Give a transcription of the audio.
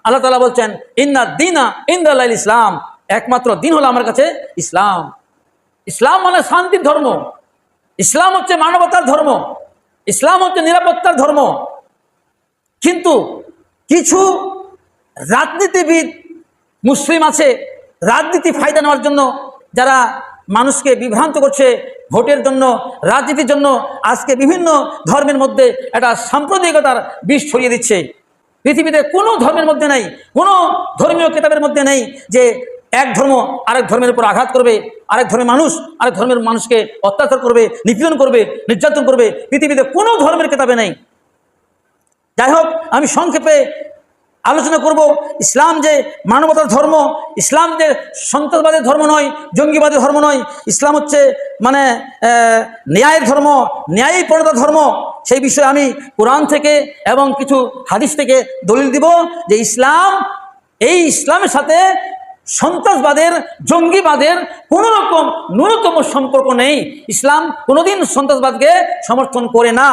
আল্লাহ তাআলা বলছেন ইন্না দীনা ইনদাল্লাহিল ইসলাম, একমাত্র দিন হলো আমার কাছে ইসলাম। ইসলাম মানে শান্তির ধর্ম, ইসলাম হচ্ছে মানবতার ধর্ম, ইসলাম হচ্ছে নিরাপত্তার ধর্ম। কিন্তু কিছু রাজনীতিবিদ মুসলিম আছে, রাজনীতি ফায়দা নেওয়ার জন্য যারা মানুষকে বিভ্রান্ত করছে, ভোটের জন্য, রাজনীতির জন্য আজকে বিভিন্ন ধর্মের মধ্যে একটা সাম্প্রদায়িকতার বিষ ছড়িয়ে দিচ্ছে। পৃথিবীতে কোনো ধর্মের মধ্যে নেই, কোনো ধর্মীয় কিতাবের মধ্যে নেই যে এক ধর্ম আরেক ধর্মের উপর আঘাত করবে, আরেক ধর্মের মানুষ আরেক ধর্মের মানুষকে অত্যাচার করবে, নিপীড়ন করবে, নির্যাতন করবে। পৃথিবীতে কোনো ধর্মের কিতাবে নেই। যাই হোক, আমি সংক্ষেপে আলোচনা করব ইসলাম যে মানবতার ধর্ম, ইসলাম যে সন্ত্রাসবাদের ধর্ম নয়, জঙ্গিবাদের ধর্ম নয়, ইসলাম হচ্ছে মানে ন্যায়ের ধর্ম, ন্যায়ী প্রণেতার ধর্ম। সেই বিষয়ে আমি কোরআন থেকে এবং কিছু হাদিস থেকে দলিল দিব যে ইসলাম, এই ইসলামের সাথে সন্ত্রাসবাদের, জঙ্গিবাদের কোনো রকম ন্যূনতম সম্পর্ক নেই। ইসলাম কোনোদিন সন্ত্রাসবাদকে সমর্থন করে না।